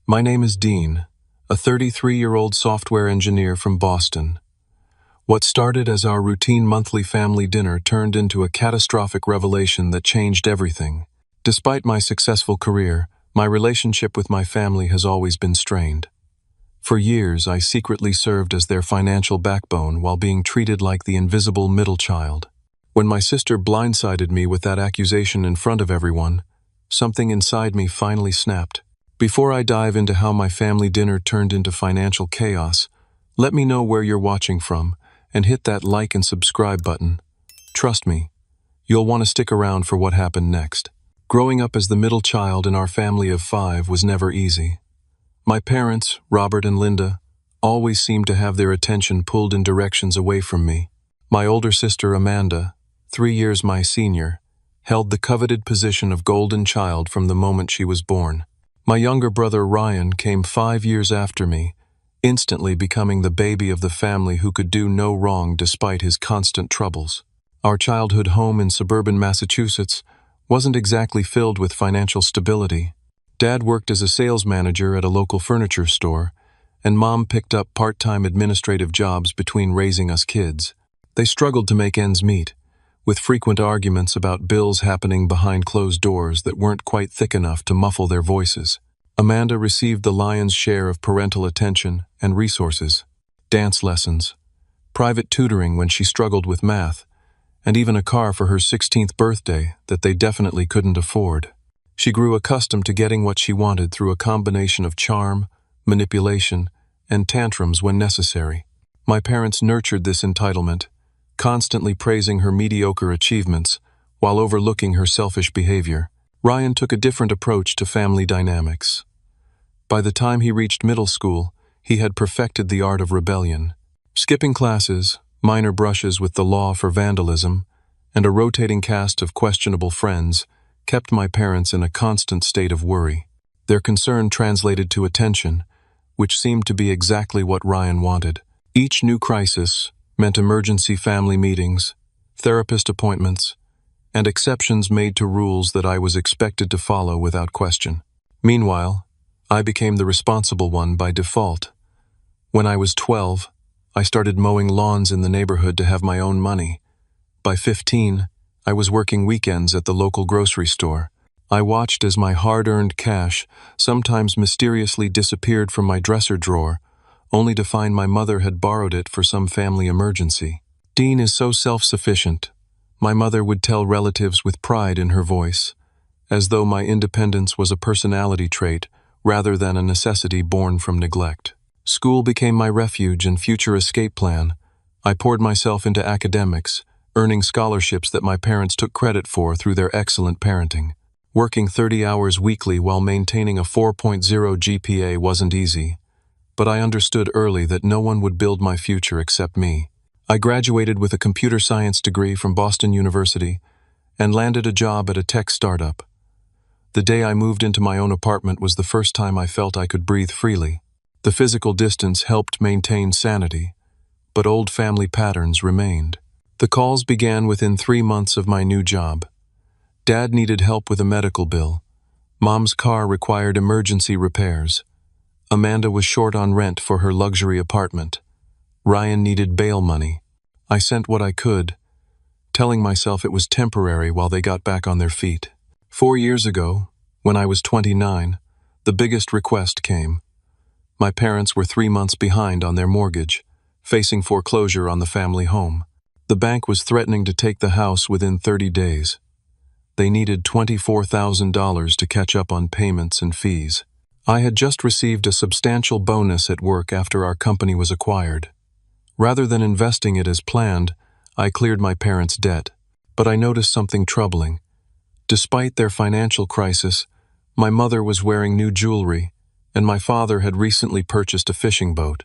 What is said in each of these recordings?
My name is Dean, a 33-year-old software engineer from Boston. What started as our routine monthly family dinner turned into a catastrophic revelation that changed everything. Despite my successful career, my relationship with my family has always been strained. For years, I secretly served as their financial backbone while being treated like the invisible middle child. When my sister blindsided me with that accusation in front of everyone, something inside me finally snapped. Before I dive into how my family dinner turned into financial chaos, let me know where you're watching from and hit that like and subscribe button. Trust me, you'll want to stick around for what happened next. Growing up as the middle child in our family of 5 was never easy. My parents, Robert and Linda, always seemed to have their attention pulled in directions away from me. My older sister, Amanda, 3 years my senior, held the coveted position of golden child from the moment she was born. My younger brother, Ryan, came 5 years after me, instantly becoming the baby of the family who could do no wrong despite his constant troubles. Our childhood home in suburban Massachusetts wasn't exactly filled with financial stability. Dad worked as a sales manager at a local furniture store, and Mom picked up part-time administrative jobs between raising us kids. They struggled to make ends meet, with frequent arguments about bills happening behind closed doors that weren't quite thick enough to muffle their voices. Amanda received the lion's share of parental attention and resources: dance lessons, private tutoring when she struggled with math, and even a car for her 16th birthday that they definitely couldn't afford. She grew accustomed to getting what she wanted through a combination of charm, manipulation, and tantrums when necessary. My parents nurtured this entitlement, constantly praising her mediocre achievements while overlooking her selfish behavior. Ryan took a different approach to family dynamics. By the time he reached middle school, he had perfected the art of rebellion. Skipping classes, minor brushes with the law for vandalism, and a rotating cast of questionable friends kept my parents in a constant state of worry. Their concern translated to attention, which seemed to be exactly what Ryan wanted. Each new crisis meant emergency family meetings, therapist appointments, and exceptions made to rules that I was expected to follow without question. Meanwhile, I became the responsible one by default. When I was 12, I started mowing lawns in the neighborhood to have my own money. By 15, I was working weekends at the local grocery store. I watched as my hard-earned cash sometimes mysteriously disappeared from my dresser drawer, only to find my mother had borrowed it for some family emergency. Dean is so self-sufficient, my mother would tell relatives with pride in her voice, as though my independence was a personality trait rather than a necessity born from neglect. School became my refuge and future escape plan. I poured myself into academics, earning scholarships that my parents took credit for through their excellent parenting. Working 30 hours weekly while maintaining a 4.0 GPA wasn't easy, but I understood early that no one would build my future except me. I graduated with a computer science degree from Boston University and landed a job at a tech startup. The day I moved into my own apartment was the first time I felt I could breathe freely. The physical distance helped maintain sanity, but old family patterns remained. The calls began within 3 months of my new job. Dad needed help with a medical bill. Mom's car required emergency repairs. Amanda was short on rent for her luxury apartment. Ryan needed bail money. I sent what I could, telling myself it was temporary while they got back on their feet. 4 years ago, when I was 29, the biggest request came. My parents were 3 months behind on their mortgage, facing foreclosure on the family home. The bank was threatening to take the house within 30 days. They needed $24,000 to catch up on payments and fees. I had just received a substantial bonus at work after our company was acquired. Rather than investing it as planned, I cleared my parents' debt. But I noticed something troubling. Despite their financial crisis, my mother was wearing new jewelry, and my father had recently purchased a fishing boat.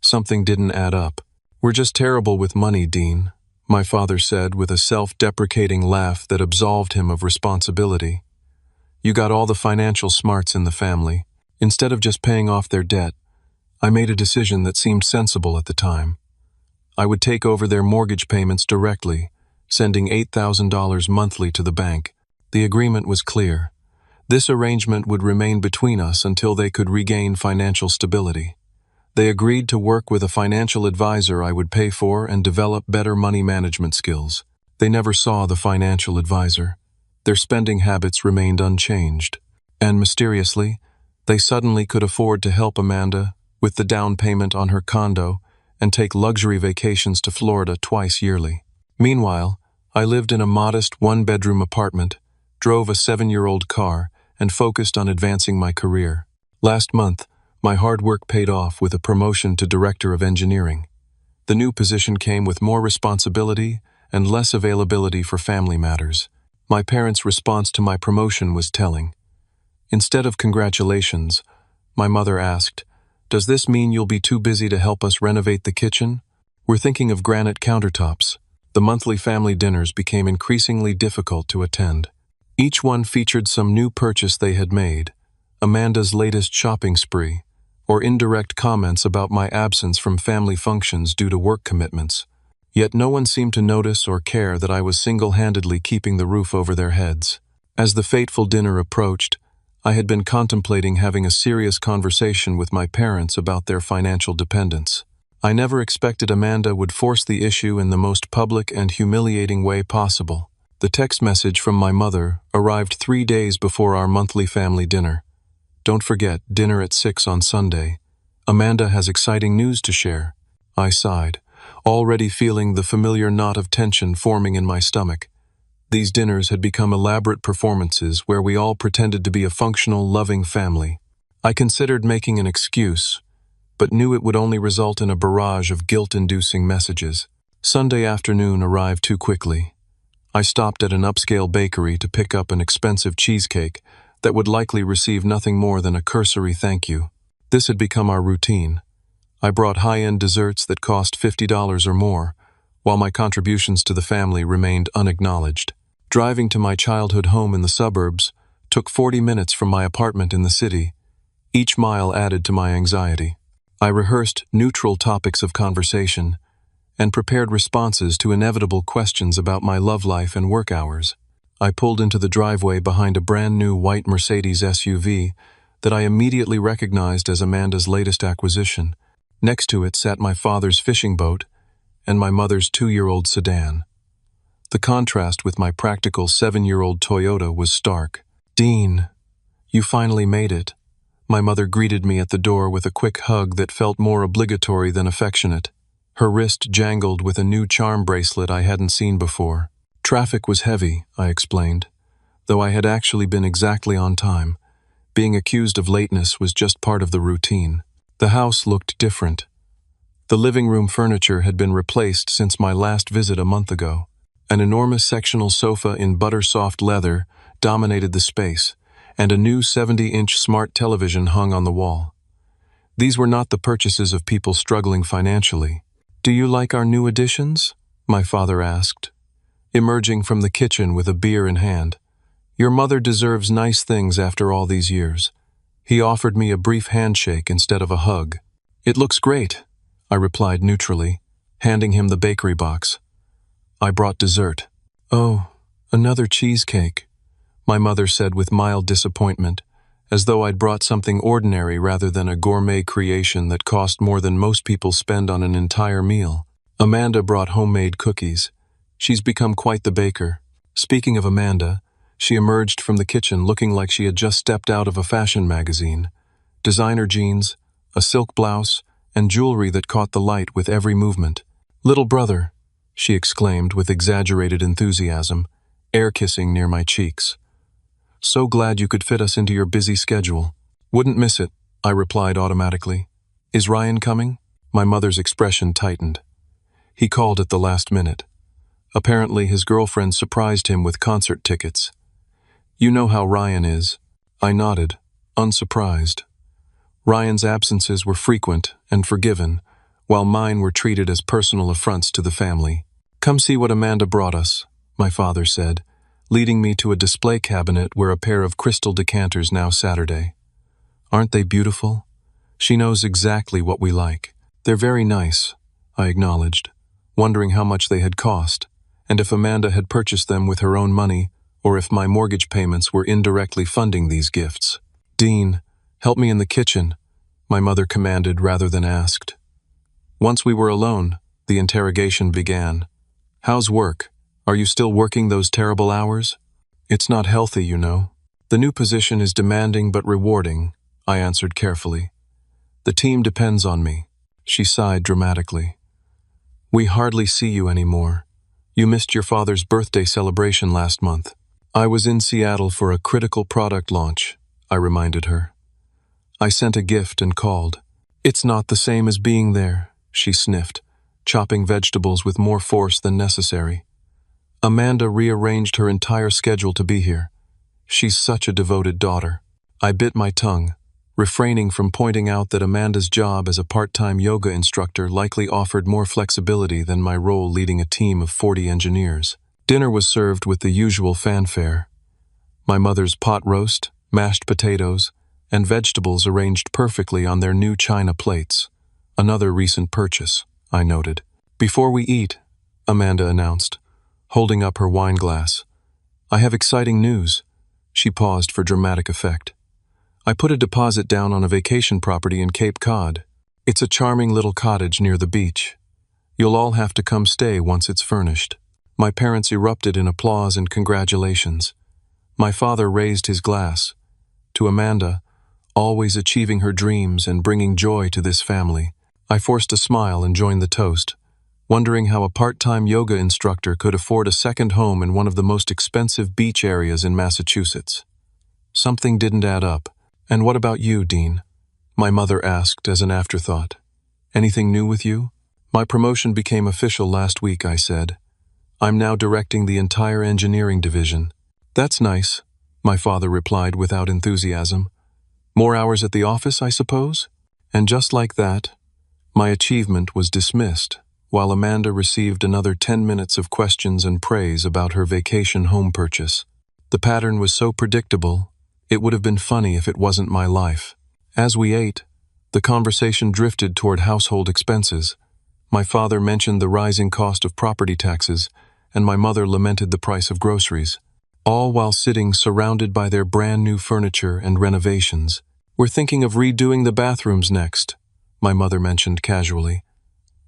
Something didn't add up. "We're just terrible with money, Dean," my father said with a self-deprecating laugh that absolved him of responsibility. "You got all the financial smarts in the family. Instead of just paying off their debt, I made a decision that seemed sensible at the time. I would take over their mortgage payments directly, sending $8,000 monthly to the bank. The agreement was clear. This arrangement would remain between us until they could regain financial stability. They agreed to work with a financial advisor I would pay for and develop better money management skills. They never saw the financial advisor. Their spending habits remained unchanged. And mysteriously, they suddenly could afford to help Amanda with the down payment on her condo and take luxury vacations to Florida twice yearly. Meanwhile, I lived in a modest one-bedroom apartment, drove a 7-year-old car, and focused on advancing my career. Last month, my hard work paid off with a promotion to Director of Engineering. The new position came with more responsibility and less availability for family matters. My parents' response to my promotion was telling. Instead of congratulations, my mother asked, "Does this mean you'll be too busy to help us renovate the kitchen? We're thinking of granite countertops." The monthly family dinners became increasingly difficult to attend. Each one featured some new purchase they had made, Amanda's latest shopping spree, or indirect comments about my absence from family functions due to work commitments. Yet no one seemed to notice or care that I was single-handedly keeping the roof over their heads. As the fateful dinner approached, I had been contemplating having a serious conversation with my parents about their financial dependence. I never expected Amanda would force the issue in the most public and humiliating way possible. The text message from my mother arrived 3 days before our monthly family dinner. "Don't forget, dinner at 6 on Sunday. Amanda has exciting news to share." I sighed, already feeling the familiar knot of tension forming in my stomach. These dinners had become elaborate performances where we all pretended to be a functional, loving family. I considered making an excuse, but knew it would only result in a barrage of guilt-inducing messages. Sunday afternoon arrived too quickly. I stopped at an upscale bakery to pick up an expensive cheesecake that would likely receive nothing more than a cursory thank you. This had become our routine. I brought high-end desserts that cost $50 or more, while my contributions to the family remained unacknowledged. Driving to my childhood home in the suburbs took 40 minutes from my apartment in the city. Each mile added to my anxiety. I rehearsed neutral topics of conversation and prepared responses to inevitable questions about my love life and work hours. I pulled into the driveway behind a brand-new white Mercedes SUV that I immediately recognized as Amanda's latest acquisition. Next to it sat my father's fishing boat and my mother's 2-year-old sedan. The contrast with my practical 7-year-old Toyota was stark. "Dean, you finally made it." My mother greeted me at the door with a quick hug that felt more obligatory than affectionate. Her wrist jangled with a new charm bracelet I hadn't seen before. "Traffic was heavy," I explained, though I had actually been exactly on time. Being accused of lateness was just part of the routine. The house looked different. The living room furniture had been replaced since my last visit a month ago. An enormous sectional sofa in butter-soft leather dominated the space, and a new 70-inch smart television hung on the wall. These were not the purchases of people struggling financially. "Do you like our new additions?" my father asked, emerging from the kitchen with a beer in hand. "Your mother deserves nice things after all these years." He offered me a brief handshake instead of a hug. "It looks great," I replied neutrally, handing him the bakery box. I brought dessert. "Oh, another cheesecake," my mother said with mild disappointment, as though I'd brought something ordinary rather than a gourmet creation that cost more than most people spend on an entire meal. Amanda brought homemade cookies. She's become quite the baker. Speaking of Amanda, she emerged from the kitchen looking like she had just stepped out of a fashion magazine. Designer jeans, a silk blouse, and jewelry that caught the light with every movement. "Little brother," she exclaimed with exaggerated enthusiasm, air-kissing near my cheeks. "So glad you could fit us into your busy schedule." "Wouldn't miss it," I replied automatically. "Is Ryan coming?" My mother's expression tightened. "He called at the last minute. Apparently his girlfriend surprised him with concert tickets. You know how Ryan is." I nodded, unsurprised. Ryan's absences were frequent and forgiven, while mine were treated as personal affronts to the family. "Come see what Amanda brought us," my father said, leading me to a display cabinet where a pair of crystal decanters now Saturday. "Aren't they beautiful? She knows exactly what we like." "They're very nice," I acknowledged, wondering how much they had cost, and if Amanda had purchased them with her own money or if my mortgage payments were indirectly funding these gifts. "Dean, help me in the kitchen," my mother commanded rather than asked. Once we were alone, the interrogation began. "How's work? Are you still working those terrible hours?" "It's not healthy, you know." "The new position is demanding but rewarding," I answered carefully. "The team depends on me." She sighed dramatically. "We hardly see you anymore. You missed your father's birthday celebration last month." "I was in Seattle for a critical product launch," I reminded her. "I sent a gift and called." "It's not the same as being there," she sniffed, chopping vegetables with more force than necessary. "Amanda rearranged her entire schedule to be here. She's such a devoted daughter." I bit my tongue, refraining from pointing out that Amanda's job as a part-time yoga instructor likely offered more flexibility than my role leading a team of 40 engineers. Dinner was served with the usual fanfare. My mother's pot roast, mashed potatoes, and vegetables arranged perfectly on their new china plates. Another recent purchase, I noted. "Before we eat," Amanda announced, holding up her wine glass, "I have exciting news." She paused for dramatic effect. "I put a deposit down on a vacation property in Cape Cod. It's a charming little cottage near the beach. You'll all have to come stay once it's furnished." My parents erupted in applause and congratulations. My father raised his glass. "To Amanda, always achieving her dreams and bringing joy to this family." I forced a smile and joined the toast, wondering how a part-time yoga instructor could afford a second home in one of the most expensive beach areas in Massachusetts. Something didn't add up. "And what about you, Dean?" my mother asked as an afterthought. "Anything new with you?" "My promotion became official last week," I said. "I'm now directing the entire engineering division." "That's nice," my father replied without enthusiasm. "More hours at the office, I suppose?" And just like that, my achievement was dismissed, while Amanda received another 10 minutes of questions and praise about her vacation home purchase. The pattern was so predictable, it would have been funny if it wasn't my life. As we ate, the conversation drifted toward household expenses. My father mentioned the rising cost of property taxes, and my mother lamented the price of groceries, all while sitting surrounded by their brand new furniture and renovations. "We're thinking of redoing the bathrooms next," my mother mentioned casually.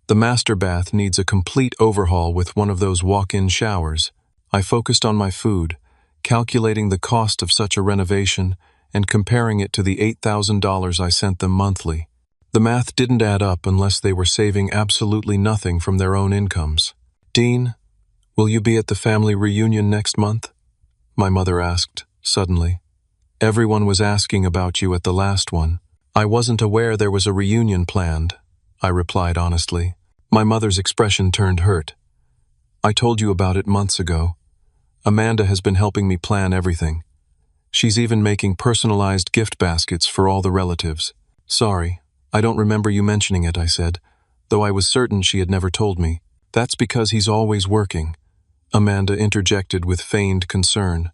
"The master bath needs a complete overhaul with one of those walk-in showers." I focused on my food, calculating the cost of such a renovation and comparing it to the $8,000 I sent them monthly. The math didn't add up unless they were saving absolutely nothing from their own incomes. "Dean, will you be at the family reunion next month?" my mother asked, suddenly. "Everyone was asking about you at the last one." "I wasn't aware there was a reunion planned," I replied honestly. My mother's expression turned hurt. "I told you about it months ago. Amanda has been helping me plan everything. She's even making personalized gift baskets for all the relatives." "Sorry, I don't remember you mentioning it," I said, though I was certain she had never told me. "That's because he's always working," Amanda interjected with feigned concern.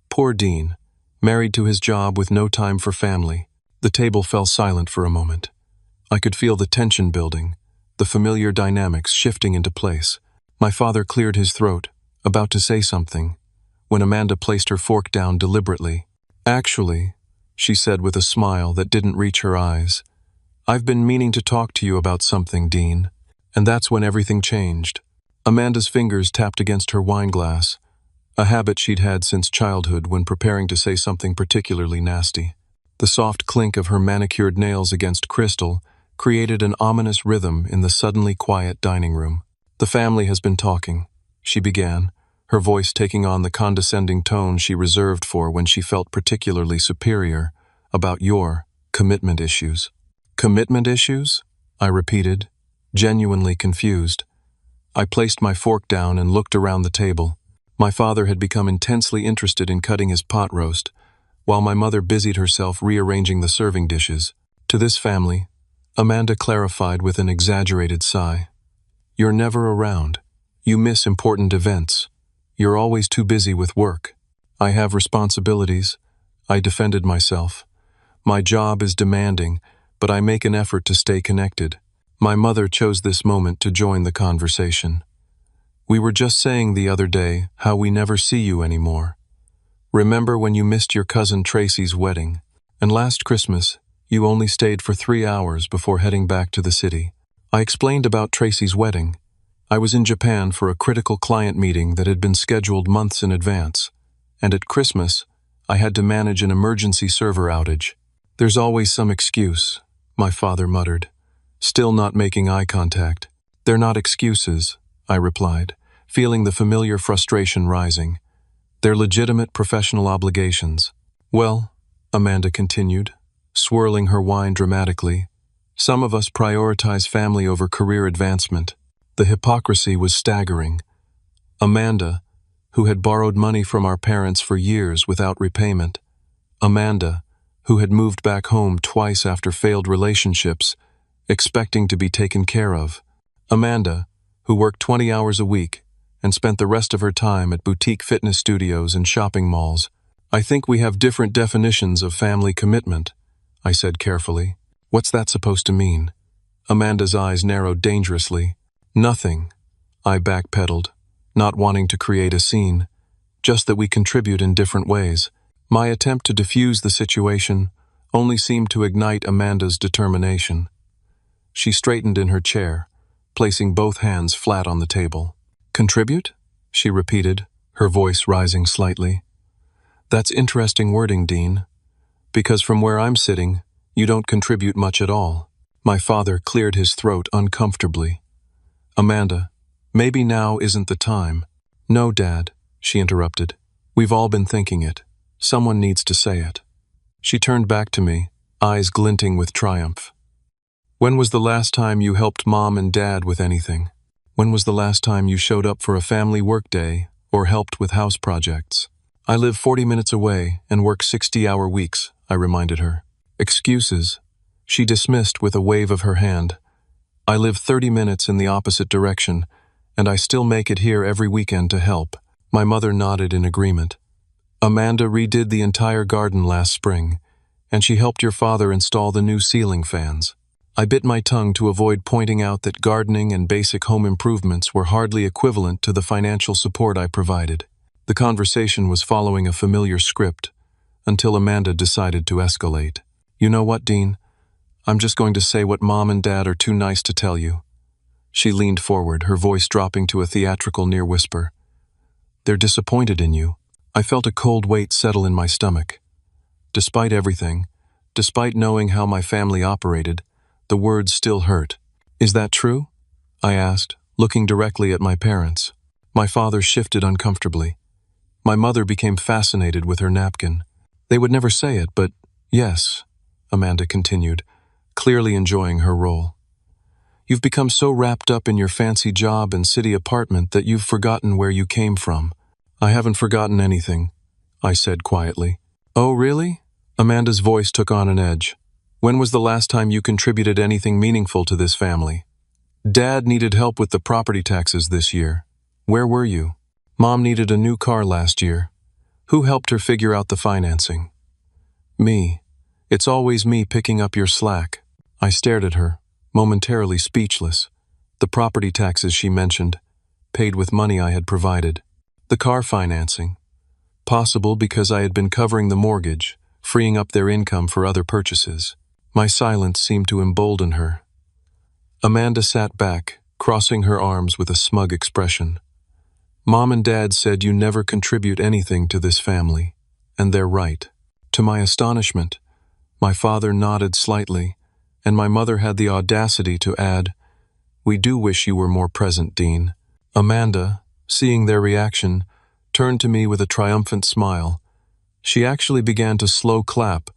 "Poor Dean, married to his job with no time for family." The table fell silent for a moment. I could feel the tension building, the familiar dynamics shifting into place. My father cleared his throat, about to say something, when Amanda placed her fork down deliberately. "Actually," she said with a smile that didn't reach her eyes, "I've been meaning to talk to you about something, Dean." And that's when everything changed. Amanda's fingers tapped against her wine glass, a habit she'd had since childhood when preparing to say something particularly nasty. The soft clink of her manicured nails against crystal created an ominous rhythm in the suddenly quiet dining room. "The family has been talking," she began, her voice taking on the condescending tone she reserved for when she felt particularly superior, "about your commitment issues." "Commitment issues?" I repeated, genuinely confused. I placed my fork down and looked around the table. My father had become intensely interested in cutting his pot roast, while my mother busied herself rearranging the serving dishes. "To this family," Amanda clarified with an exaggerated sigh, "you're never around. You miss important events. You're always too busy with work." "I have responsibilities," I defended myself. "My job is demanding, but I make an effort to stay connected." My mother chose this moment to join the conversation. "We were just saying the other day how we never see you anymore." Remember when you missed your cousin Tracy's wedding? And last Christmas, you only stayed for 3 hours before heading back to the city. I explained about Tracy's wedding. I was in Japan for a critical client meeting that had been scheduled months in advance. And at Christmas, I had to manage an emergency server outage. There's always some excuse, my father muttered, still not making eye contact. They're not excuses, I replied, feeling the familiar frustration rising. They're legitimate professional obligations. Well, Amanda continued, swirling her wine dramatically, some of us prioritize family over career advancement. The hypocrisy was staggering. Amanda, who had borrowed money from our parents for years without repayment. Amanda, who had moved back home twice after failed relationships, expecting to be taken care of. Amanda, who worked 20 hours a week and spent the rest of her time at boutique fitness studios and shopping malls. I think we have different definitions of family commitment, I said carefully. What's that supposed to mean? Amanda's eyes narrowed dangerously. Nothing, I backpedaled, not wanting to create a scene, just that we contribute in different ways. My attempt to diffuse the situation only seemed to ignite Amanda's determination. She straightened in her chair, placing both hands flat on the table. Contribute? She repeated, her voice rising slightly. That's interesting wording, Dean, because from where I'm sitting, you don't contribute much at all. My father cleared his throat uncomfortably. Amanda, maybe now isn't the time. No, Dad, she interrupted. We've all been thinking it. Someone needs to say it. She turned back to me, eyes glinting with triumph. When was the last time you helped Mom and Dad with anything? When was the last time you showed up for a family workday or helped with house projects? I live 40 minutes away and work 60-hour weeks, I reminded her. Excuses, she dismissed with a wave of her hand. I live 30 minutes in the opposite direction, and I still make it here every weekend to help. My mother nodded in agreement. Amanda redid the entire garden last spring, and she helped your father install the new ceiling fans. I bit my tongue to avoid pointing out that gardening and basic home improvements were hardly equivalent to the financial support I provided. The conversation was following a familiar script, until Amanda decided to escalate. You know what, Dean? I'm just going to say what Mom and Dad are too nice to tell you. She leaned forward, her voice dropping to a theatrical near whisper. They're disappointed in you. I felt a cold weight settle in my stomach. Despite everything, despite knowing how my family operated, the words still hurt. Is that true? I asked, looking directly at my parents. My father shifted uncomfortably. My mother became fascinated with her napkin. They would never say it, but yes, Amanda continued, clearly enjoying her role. You've become so wrapped up in your fancy job and city apartment that you've forgotten where you came from. I haven't forgotten anything, I said quietly. Oh, really? Amanda's voice took on an edge. When was the last time you contributed anything meaningful to this family? Dad needed help with the property taxes this year. Where were you? Mom needed a new car last year. Who helped her figure out the financing? Me. It's always me picking up your slack. I stared at her, momentarily speechless. The property taxes she mentioned, paid with money I had provided. The car financing. Possible because I had been covering the mortgage, freeing up their income for other purchases. My silence seemed to embolden her. Amanda sat back, crossing her arms with a smug expression. Mom and Dad said you never contribute anything to this family, and they're right. To my astonishment, my father nodded slightly, and my mother had the audacity to add, We do wish you were more present, Dean. Amanda, seeing their reaction, turned to me with a triumphant smile. She actually began to slow clap,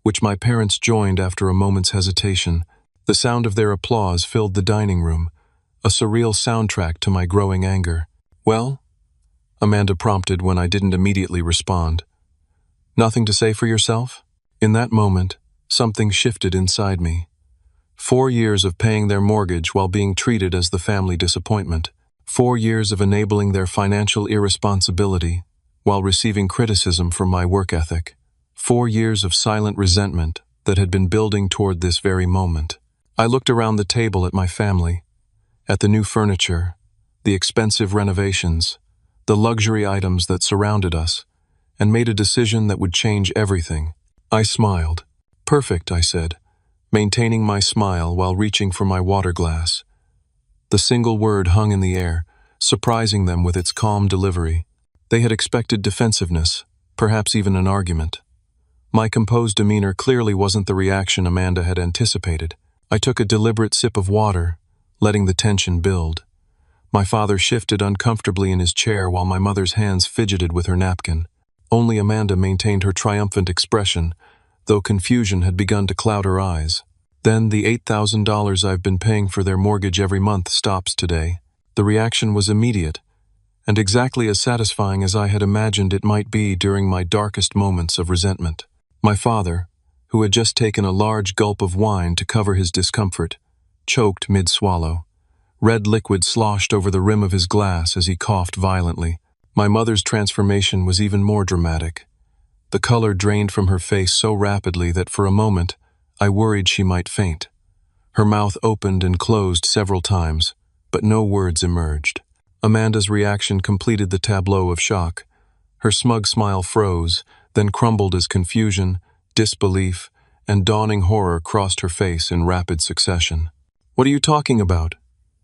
which my parents joined after a moment's hesitation. The sound of their applause filled the dining room, a surreal soundtrack to my growing anger. Well? Amanda prompted when I didn't immediately respond. Nothing to say for yourself? In that moment, something shifted inside me. 4 years of paying their mortgage while being treated as the family disappointment. 4 years of enabling their financial irresponsibility while receiving criticism for my work ethic. 4 years of silent resentment that had been building toward this very moment. I looked around the table at my family, at the new furniture, the expensive renovations, the luxury items that surrounded us, and made a decision that would change everything. I smiled. Perfect, I said, maintaining my smile while reaching for my water glass. The single word hung in the air, surprising them with its calm delivery. They had expected defensiveness, perhaps even an argument. My composed demeanor clearly wasn't the reaction Amanda had anticipated. I took a deliberate sip of water, letting the tension build. My father shifted uncomfortably in his chair while my mother's hands fidgeted with her napkin. Only Amanda maintained her triumphant expression, though confusion had begun to cloud her eyes. Then the $8,000 I've been paying for their mortgage every month stops today. The reaction was immediate, and exactly as satisfying as I had imagined it might be during my darkest moments of resentment. My father, who had just taken a large gulp of wine to cover his discomfort, choked mid-swallow. Red liquid sloshed over the rim of his glass as he coughed violently. My mother's transformation was even more dramatic. The color drained from her face so rapidly that for a moment I worried she might faint. Her mouth opened and closed several times, but no words emerged. Amanda's reaction completed the tableau of shock. Her smug smile froze, then crumbled as confusion, disbelief, and dawning horror crossed her face in rapid succession. "What are you talking about?"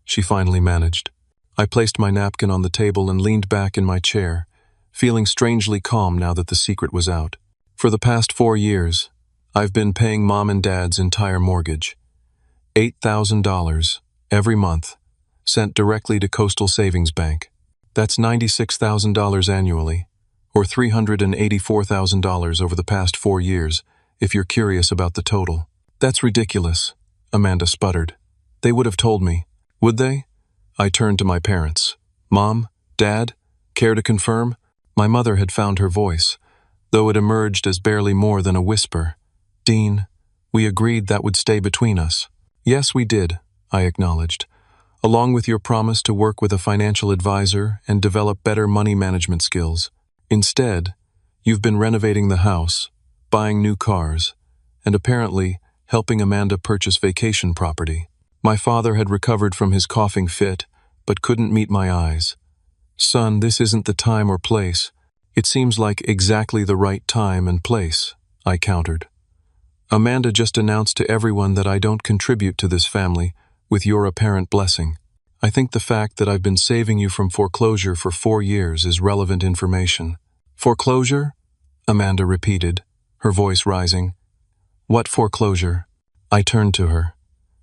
she finally managed. I placed my napkin on the table and leaned back in my chair, feeling strangely calm now that the secret was out. For the past 4 years, I've been paying Mom and Dad's entire mortgage. $8,000 every month, sent directly to Coastal Savings Bank. That's $96,000 annually, or $384,000 over the past 4 years, if you're curious about the total. "That's ridiculous," Amanda sputtered. "They would have told me." "Would they?" I turned to my parents. "Mom? Dad? Care to confirm?" My mother had found her voice, though it emerged as barely more than a whisper. "Dean, we agreed that would stay between us." "Yes, we did," I acknowledged, "along with your promise to work with a financial advisor and develop better money management skills. Instead, you've been renovating the house, buying new cars, and apparently helping Amanda purchase vacation property." My father had recovered from his coughing fit, but couldn't meet my eyes. "Son, this isn't the time or place." "It seems like exactly the right time and place," I countered. "Amanda just announced to everyone that I don't contribute to this family, with your apparent blessing. I think the fact that I've been saving you from foreclosure for 4 years is relevant information." "Foreclosure?" Amanda repeated, her voice rising. "What foreclosure?" I turned to her.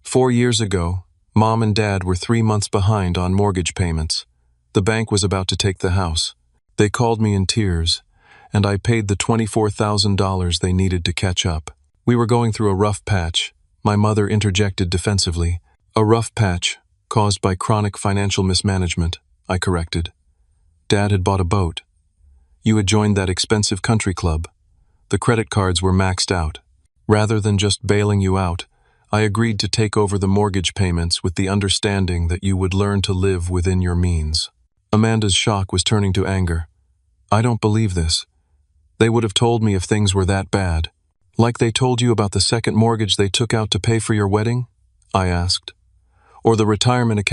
4 years ago, Mom and Dad were 3 months behind on mortgage payments. The bank was about to take the house. They called me in tears, and I paid the $24,000 they needed to catch up. "We were going through a rough patch," my mother interjected defensively. "A rough patch caused by chronic financial mismanagement," I corrected. "Dad had bought a boat. You had joined that expensive country club. The credit cards were maxed out. Rather than just bailing you out, I agreed to take over the mortgage payments with the understanding that you would learn to live within your means." Amanda's shock was turning to anger. "I don't believe this. They would have told me if things were that bad." "Like they told you about the second mortgage they took out to pay for your wedding?" I asked. "Or the retirement account